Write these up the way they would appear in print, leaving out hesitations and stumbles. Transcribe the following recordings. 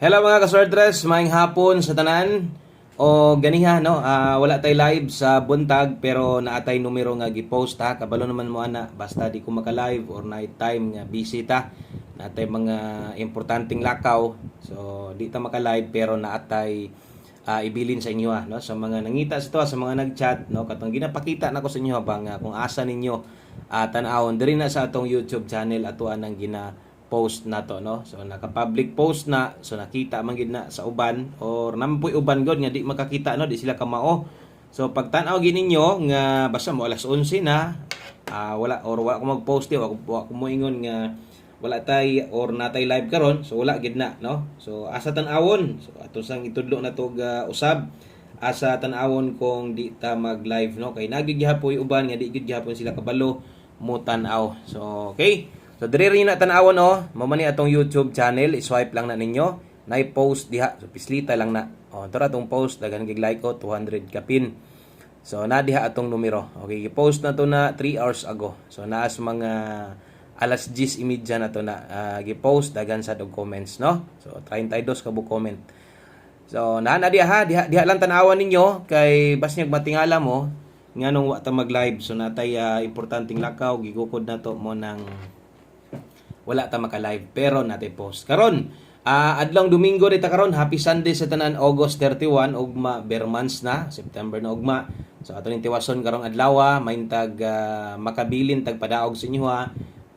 Hello mga kaswerdres, maayong hapon sa tanan. O ganiha no, wala tay live sa buntag pero naatay numero nga gi-post ha. Kabalo naman mo ana basta di ko maka-live or night time nga busy ta. Naatay mga importanteng lakaw. So di ta maka-live pero naatay ibilin sa inyo no sa mga nangita sa to, sa mga nag-chat no katong ginapakita nako sa inyo bang kung asa ninyo tan-awon diri na sa atong YouTube channel atuan ang post na to no. So naka-public post na, so nakita man gid na sa uban or nampoy uban god nga di makakita no, di sila kamao. So pag tan-aw gid ninyo nga basta mo alas 11 na wala ko mag-post wala ko moingon nga wala tay or natay live karon, so wala gid na no. So asa tan-awon, so ato sang itudlo na to usab asa tan-awon kung di ta mag-live no, kay nagigihapoy uban nga di gid gihapon sila kabalo mo tan-aw. So okay. So diri rin na tan-awon mo man ni atong YouTube channel, i-swipe lang na ninyo, na-post diha. So pislita lang na. Ito atong post dagan gig like ko 200 kapin. So na diha atong numero. Okay, i-post na to na 3 hours ago. So naas mga alas 10:30 na to na gi-post dagan sa dog comments no. So 32 ka bu comment. So na diha lang tan-awon ninyo kay basnyag matingala mo nganong wa ta mag-live. So natay importanteng lakaw gigukod na to mo nang wala ta maka-live pero natay post karon adlong Domingo dita karon. Happy Sunday sa tanan. August 31 ugma bare months na, September na ugma. So ato ning tiwason karong adlaw maintag makabilin tag padaog sa inyo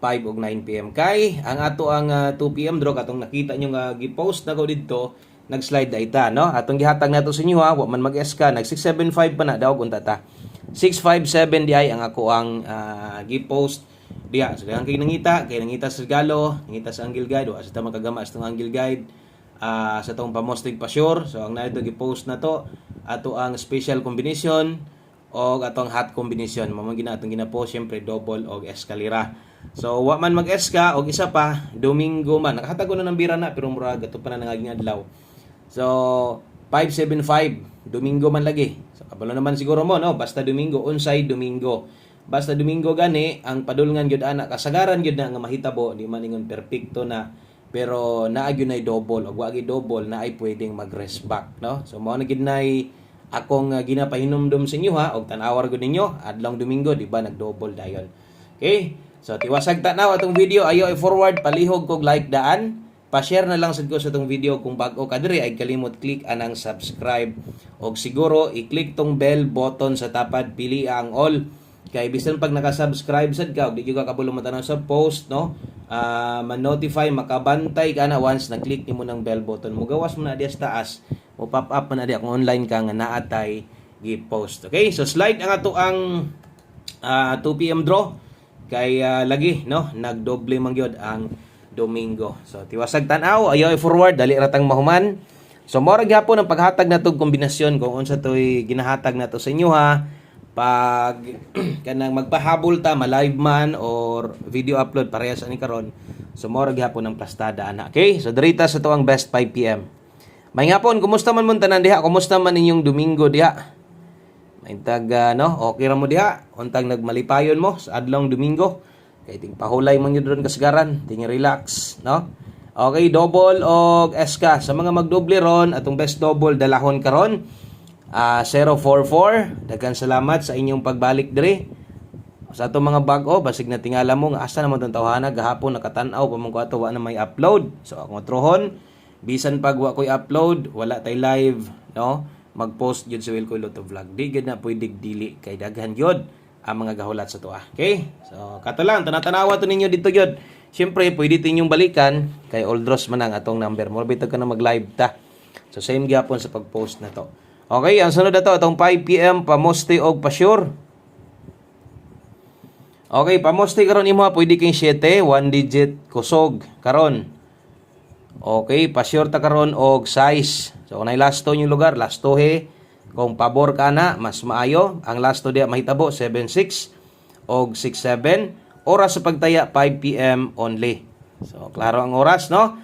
5 ug 9 PM kay ang ato ang 2 PM draw katong nakita nyo nga gi-post na ko didto nag-slide da ita no. Atong gihatag nato sa inyo wa man mag-SK nag 675 pa na daog unta ta 657 di ay ang ako ang gi-post diya. So kay nangita sa Galo, nangita sa Angle Guide, sa ta makagama sa tong Angle Guide, sa tong pamostig pa sure. So ang naito gi-post na to ato ang special combination o atong hot combination. Mamo gina atong gina-post syempre double og eskalera. So wa man mag-eska og isa pa Domingo man. Nakahatag ko na ng bira na pero murag ato pa na nangaging adlaw. So 575 Domingo man lagi. So kabalo naman siguro mo no, basta Domingo unsay Domingo. Basta Domingo gani ang padulngan gyud ana kasagaran gyud na nga mahitabo di man ingon perpekto na pero naa gyud nay double og wa gyud double na ay pwedeng mag-rest back no. So mao na gyud nay akong ginapahinumdum sa inyo og tan-awar gud ninyo adlong Domingo di ba nag-double dayon. Okay? So tiwasag tanaw atong video ayo i-forward palihog kog like daan. Pa-share na lang sad ko sa tong video kung bag-o ka diri ay kalimot click anang subscribe og siguro i-click tong bell button sa tapad pili ang all. Kay bisan pag naka-subscribe sad ka, di gyud ka kabulong matanaw sa post no. Man-notify makabantay ka na once na-click nimo ng bell button. Mugawas mo na diya sa taas. Mo pop up na diya kung online ka nga naatay gi-post. Okay? So slide ang ato ang 2 PM draw kay lagi no, nagdoble man gyud ang Domingo. So tiwasag tan-aw, ayo i-forward dali ratang mahuman. So mora gyapon ang paghatag natong kombinasyon kung unsa toy ginahatag nato sa inyo ha. Pag kanang magpahabol ta ma-live man or video upload parehas ani karon, so mora gyapon ang plastada ana. Okay, so dirita sa tuang best 5 PM. May ngapon, kumusta man mo tanan diha? Kumusta man ninyong Domingo diha? Maintag no, okay ra mo diha? Untang nagmalipayon mo sa adlong Domingo? Kay ting pahulay man gyud ron kasagaran, ting relax, no? Okay, double og SK sa mga magdoble ron atong best double dalahon karon. 044 daghan salamat sa inyong pagbalik dire sa ato mga bag-o basig na tingala mo nga asa naman tong tawhana gahapon nakatan-aw pa man ko ato wa na may upload. So akong trohon bisan pag wa koy upload wala tay live no, mag-post gyud sa Wilco Lotto Vlog di gyud na pwede dili kay daghan gyud ang mga gahulat sa tuwa. Okay, so kato lang tanatanawa to ninyo dito gyud. Syempre pwede tinyong balikan kay old draws man ang atong number mo bitaw ka na mag-live ta. So same gyapon sa pag-post na to. Okay, ang sunod na to, itong 5 PM, pamoste og pasure. Okay, pamoste karon imo pwede kang 7, 1 digit kusog karon. Okay, pasure ta karon og size. So kung lasto yung lugar, lasto he. Kung pabor ka na, mas maayo. Ang lasto diya mahitabo 76 og 67. Oras sa pagtaya 5 PM only. So klaro ang oras no.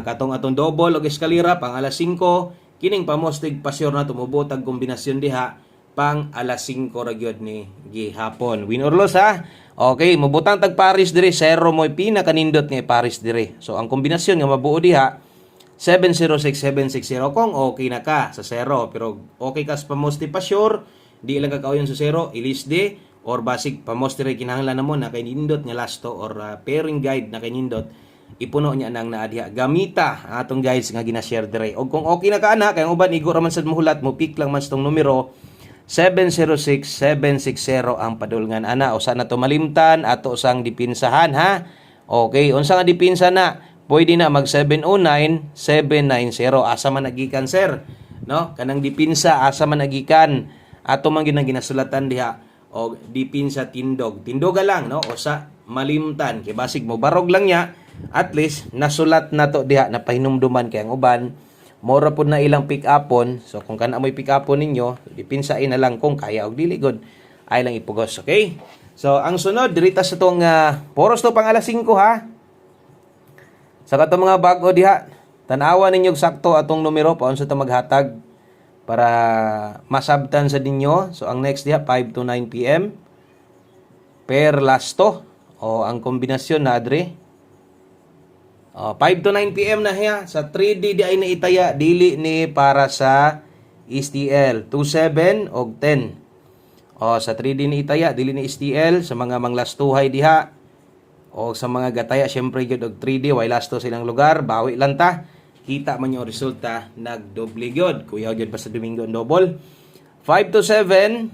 Katong atong double og eskalera pang alas 5. Kining pamostig pasyor na tumubotag kombinasyon diha pang alas 5 ra gyud ni gihapon. Win or loss ha. Okay, mabutang tag Paris dire 0 moy pinakanindot nga Paris dire. So ang kombinasyon nga mabuo diha 706-760 kung okay na ka sa zero. Pero okay ka sa pamoste pa sure, di lang ka kauyon sa zero, ilisde, or basic pamoste rin kinahanglan na mo na kay nindot nga lasto or pairing guide na kay nindot, ipuno niya nang naadya. Gamita atong guides nga gina-share dire. O kung okay na ka ana, kay uban igo ra man sad muhulat mo, pick lang man sa tong numero 706-760 ang padulngan ana. O sana to malimtan ato sang dipinsahan ha. Okay, unsa nga dipinsa na? Pwede na mag 709-790 asa man nagikan sir. No? Kanang dipinsa asa man nagikan. Ato man ginasulatan diha o dipinsa tindog. Tindoga lang no o sa malimtan kay basig mo barog lang niya. At least nasulat na to diha na pahinumduman kay ang uban mora pud na ilang pick upon. So kung kana mo'y pick upon ninyo, dipinsain na lang kung kaya og dili gud ay lang ipugos, okay? So ang sunod dirita sa tong poros to pang alas 5 ha. Sa kato mga bag-o diha, tan-awa ninyo sakto atong numero paon sa ta maghatag para masabtan sa dinyo. So ang next diha 5 to 9 PM per lasto o ang kombinasyon na adre 5 to 9 PM na hiya sa 3D di ay naitaya dili ni para sa STL 27 og 10 sa 3D ni itaya dili ni STL sa mga manglastuhay diha o sa mga gataya syempre gyud og 3D way lasto silang lugar bawi lang ta kita man yung resulta nagdoble gyud kuya gyud pa sa Domingo ang double 5 to 7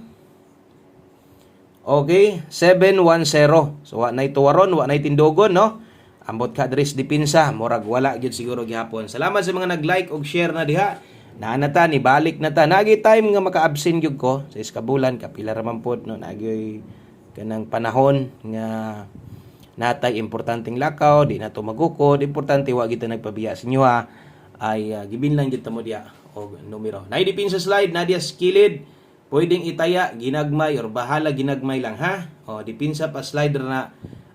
okay 710 so wa nay tuwaron wa nay tindogon no ambot ka dres dipinsa murag wala gyud siguro gihapon. Salamat sa mga nag-like og share na diha. Naanata ni balik na ta. Nagi time nga maka-absent gyud ko sa iskabulan kapila ra man pod no nagi kanang panahon nga natay importanteng lakaw di na to magukod importante wa kita nagpabiya sa inyo ha ay gibin lang gyud ta mo diha og numero. Nay dipinsa slide na diha skilled pwedeng itaya ginagmay or bahala ginagmay lang ha. O dipinsa pa slide na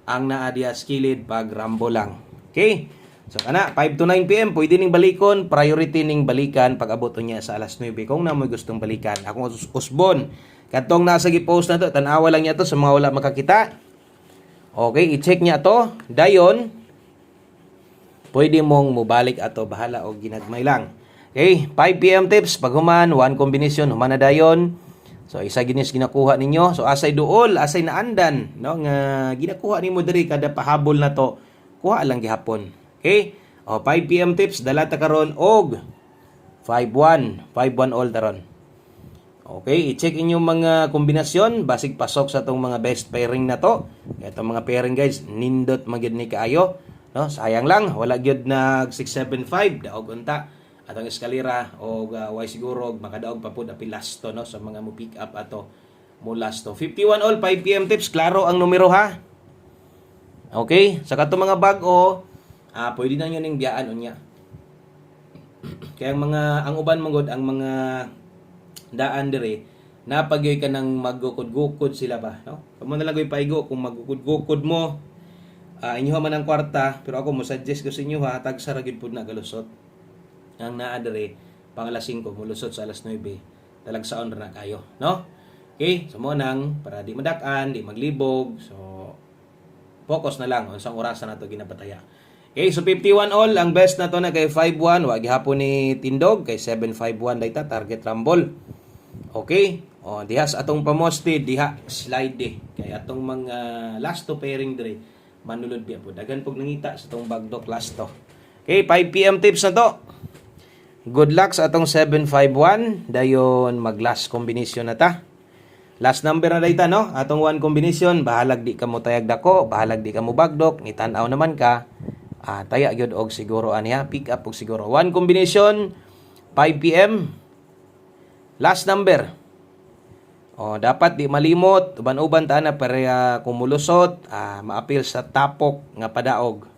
ang naa diya skilled pag rambo lang. Okay? So kana 5 to 9 PM pwede ning balikon, priority ning balikan pag abot niya sa alas 9 kung na mo gustong balikan. Ako usbon. Kadtong nasa gi-post na to, tan-awa lang niya to sa mga wala makakita. Okay, i-check niya to. Dayon pwede mong mubalik ato bahala og ginagmay lang. Okay, 5 PM tips pag human, one combination human na dayon. So isa ginis ginakuha ninyo. So asay duol, asay naandan, no nga ginakuha nimo diri kada pahabol na to. Kuha lang gihapon. Okay? 5 PM tips dala ta karon og 5-1 all taron. Okay, i-check inyong mga kombinasyon basig pasok sa tong mga best pairing na to. Itong mga pairing guys, nindot magyud ni kaayo, no? Sayang lang wala gyud nag 675 daog unta. Atong eskalera o way siguro makadaog pa pud apil lasto no sa mga mo pick up ato mo lasto 51 all 5 PM tips klaro ang numero ha. Okay sa kato mga bag-o pwede na nyo ning biyaan unya kaya ang uban mong ang mga daan dire napagyoy ka nang maggukod-gukod sila ba no kamo na lang goy paigo kung maggukod-gukod mo inyo man ang kwarta pero ako mo suggest ko sa inyo ha tag sa ragid pud na galusot ang naa dire pang alas 5 mulusot sa alas 9 talagsaon ra na kayo no okay so mo nang para di madak-an di maglibog so focus na lang unsang orasan nato ginapataya okay so 51 all ang best na to na kay 5-1 wa gihapon ni tindog kay 7-5-1 dayta target rumble okay diha sa atong pamoste diha slide kay atong mga last to pairing dire manulod biya po dagan pog nangita sa atong bagdok last to okay 5 PM tips na to. Good luck sa atong 751 dayon mag last combination na ta. Last number na dayta no. Atong one combination bahalag di ka mo tayag dako, bahalag di ka mo bagdok, ni tan-aw naman ka. Taya gyud og siguro aniya pick up og siguro one combination 5 PM. Last number. Dapat di malimot uban-uban ta na para kumulusot maapil sa tapok nga padaog.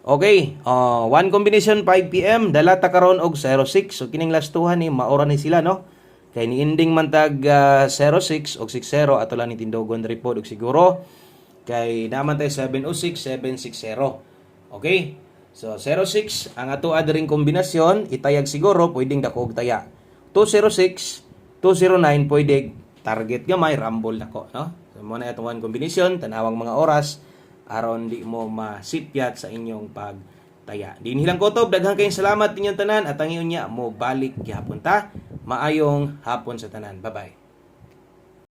Okay, one combination 5 PM dala ta karon og 06. So kining lastuhan ni maora ni sila no. Kay ni ending man tag 06 og 60 ato lang ni tindogon report og siguro kay naman tay 706 760. Okay? So 06 ang ato adring kombinasyon itayag siguro pwedeng dako og taya. 206 209 pwede target gamay rumble dako no. So mo na atong one combination tanawang mga oras aron di mo masipyat sa inyong taya. Din hilang kutob, daghang kayong salamat ninyong tanan at ang iyon niya mo balik gyapon ta. Maayong hapon sa tanan. Bye-bye.